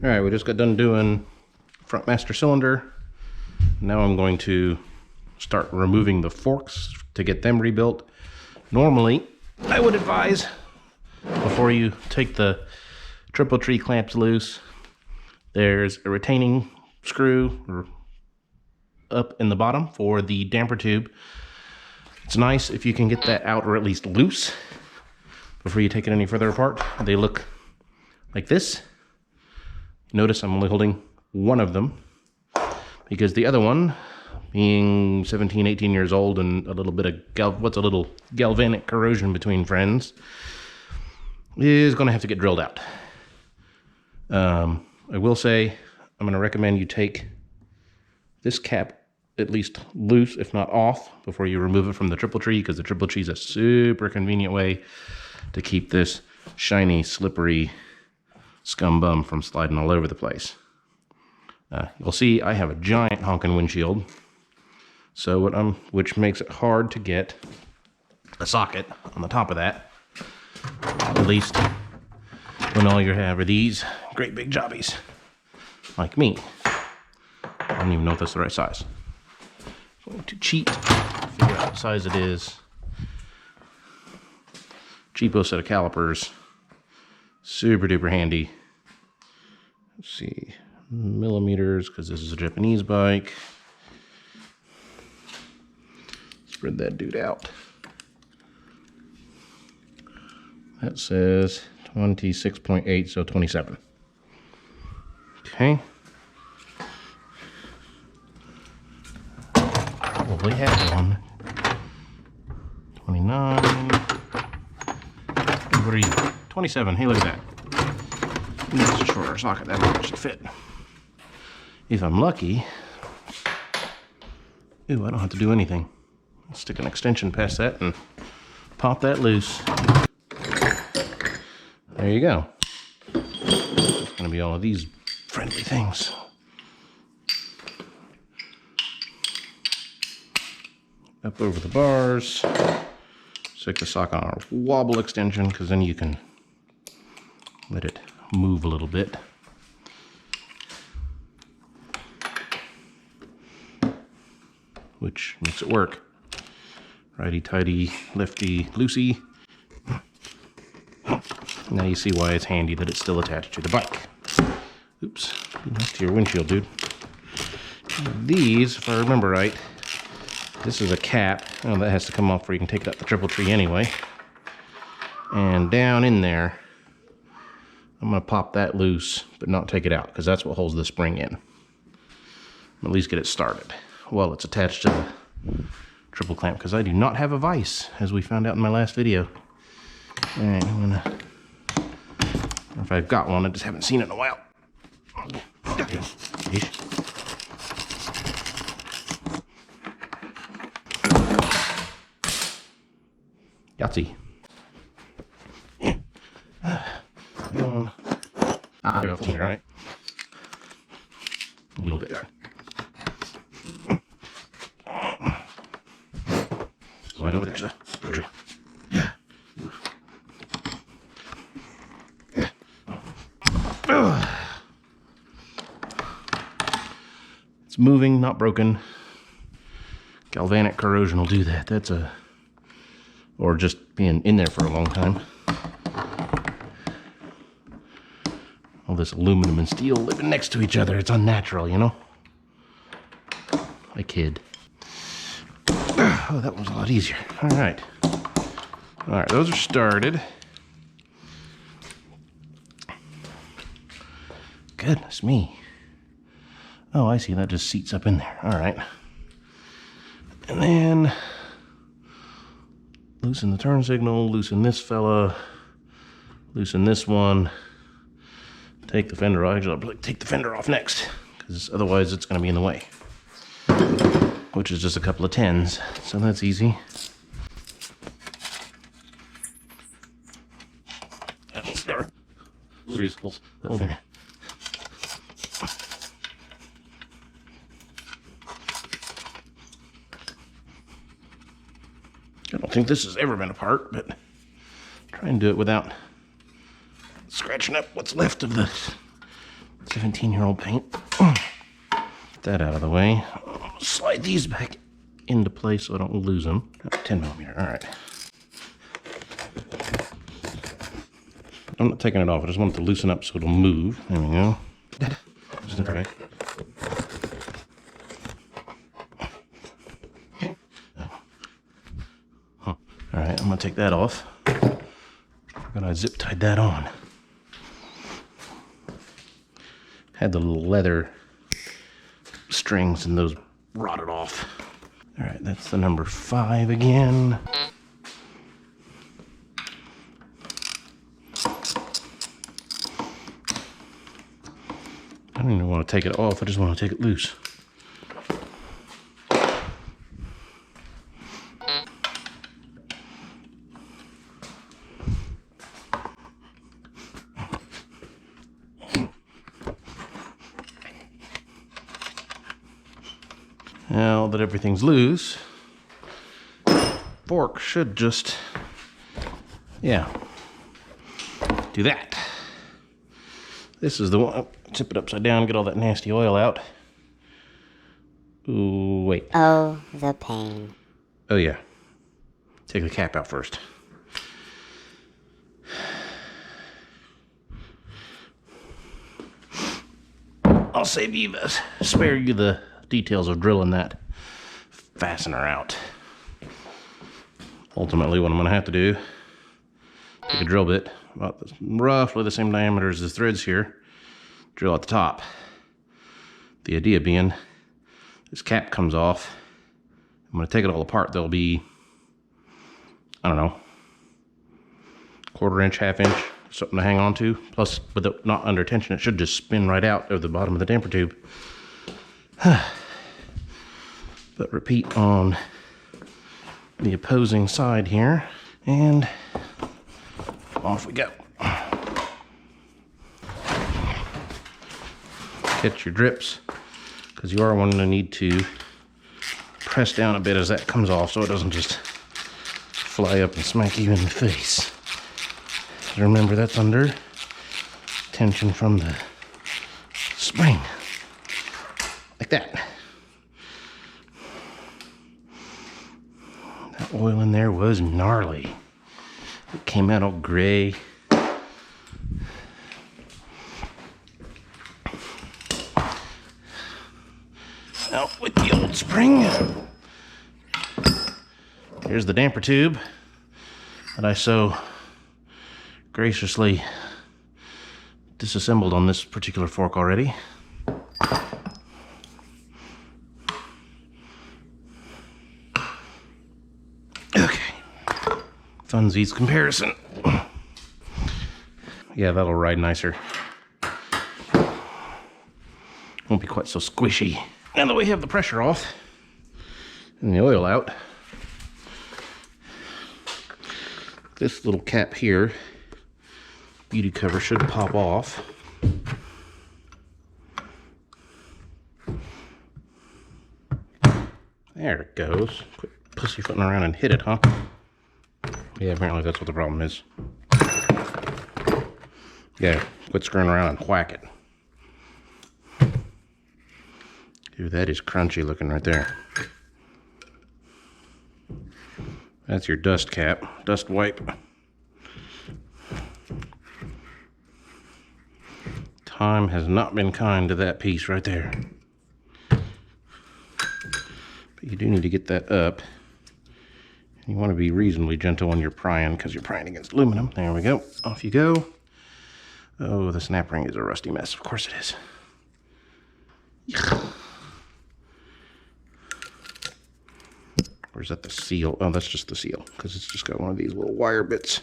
All right, we just got done doing front master cylinder. Now I'm going to start removing the forks to get them rebuilt. Normally, I would advise before you take the triple tree clamps loose, there's a retaining screw up in the bottom for the damper tube. It's nice if you can get that out, or at least loose, before you take it any further apart. They look like this. Notice I'm only holding one of them because the other one, being 17, 18 years old and a little bit of galvanic corrosion between friends, is going to have to get drilled out. I will say I'm going to recommend you take this cap at least loose, if not off, before you remove it from the triple tree, because the triple tree is a super convenient way to keep this shiny, slippery scum bum from sliding all over the place. You'll see I have a giant honking windshield, so which makes it hard to get a socket on the top of that, at least when all you have are these great big jobbies, like me. I don't even know if that's the right size. I'm going to cheat, figure out what size it is. Cheapo set of calipers, super duper handy. Let's see, millimeters, because this is a Japanese bike. Spread that dude out. That says 26.8, so 27. Okay. Probably have one. 29. What are you? 27. Hey, look at that. That's a shorter socket. That should fit. If I'm lucky. Ooh, I don't have to do anything. I'll stick an extension past that and pop that loose. There you go. It's going to be all of these friendly things. Up over the bars. Stick the socket on our wobble extension, because then you can let it move a little bit. Which makes it work. Righty-tighty, lefty-loosey. Now you see why it's handy that it's still attached to the bike. Oops, next to your windshield, dude. These, if I remember right, this is a cap. Oh, that has to come off before you can take it up the triple tree anyway. And down in there, I'm going to pop that loose, but not take it out, because that's what holds the spring in. At least get it started while it's attached to the triple clamp, because I do not have a vise, as we found out in my last video. All right, I'm going to, or if I've got one, I just haven't seen it in a while. Yahtzee. I don't know, right? A little bit. So I know there's a tree. It's moving, not broken. Galvanic corrosion will do that. That's a, or just being in there for a long time. All this aluminum and steel living next to each other. It's unnatural, you know? I kid. Oh, that was a lot easier. All right. All right, those are started. Goodness me. Oh, I see. That just seats up in there. All right. And then loosen the turn signal, loosen this fella, loosen this one. Take the fender off. Actually, I'll take the fender off next, because otherwise it's going to be in the way. Which is just a couple of 10s, so that's easy. Over. I don't think this has ever been apart, but try and do it without scratching up what's left of the 17-year-old paint. Get that out of the way. Slide these back into place so I don't lose them. 10 millimeter, all right. I'm not taking it off, I just want it to loosen up so it'll move. There we go. Okay. Huh. All right, I'm gonna take that off. I'm gonna zip tie that on. Had the little leather strings and those rotted off. All right, that's the number 5 again. I don't even want to take it off, I just want to take it loose. Now that everything's loose, fork should just, yeah, do that. This is the one, tip it upside down, get all that nasty oil out. Ooh, wait. Oh, the pain. Oh yeah, take the cap out first. I'll spare you the details of drilling that fastener out. Ultimately, what I'm gonna have to do, take a drill bit, about roughly the same diameter as the threads here, drill at the top. The idea being, this cap comes off, I'm gonna take it all apart, there'll be, I don't know, 1/4 inch, 1/2 inch, something to hang on to. Plus, with it not under tension, it should just spin right out of the bottom of the damper tube. But repeat on the opposing side here, and off we go. Catch your drips, because you are going to need to press down a bit as that comes off so it doesn't just fly up and smack you in the face. Remember, that's under tension from the spring. Like that. That oil in there was gnarly. It came out all gray. Out with the old spring. Here's the damper tube that I so graciously disassembled on this particular fork already. Okay, funsies comparison. Yeah, that'll ride nicer. Won't be quite so squishy. Now that we have the pressure off and the oil out, this little cap here, beauty cover, should pop off. There it goes. Quit pussyfooting around and hit it, huh? Yeah, apparently that's what the problem is. Yeah, quit screwing around and whack it. Dude, that is crunchy looking right there. That's your dust cap, dust wipe. Time has not been kind to that piece right there. But you do need to get that up. You want to be reasonably gentle when you're prying, because you're prying against aluminum. There we go. Off you go. Oh, the snap ring is a rusty mess. Of course it is. Or is that the seal? Oh, that's just the seal, because it's just got one of these little wire bits.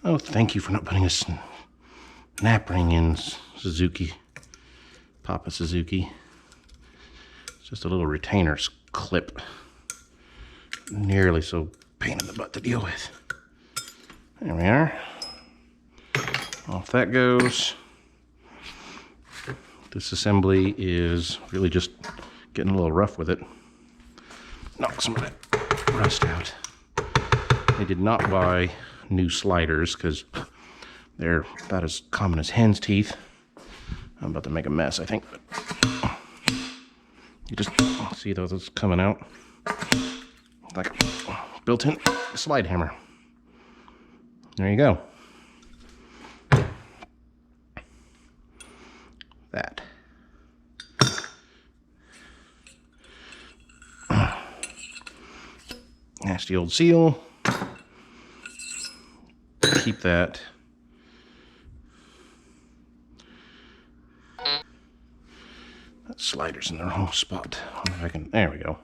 Oh, thank you for not putting a snap ring in, Suzuki. Papa Suzuki. It's just a little retainer clip. Nearly so pain in the butt to deal with. There we are. Off that goes. This assembly is really just getting a little rough with it. Knock some of that rust out. I did not buy new sliders because they're about as common as hen's teeth. I'm about to make a mess, I think. But you just see those coming out like built-in slide hammer. There you go. That. Nasty old seal. Keep that. That slider's in the wrong spot. If I can, there we go.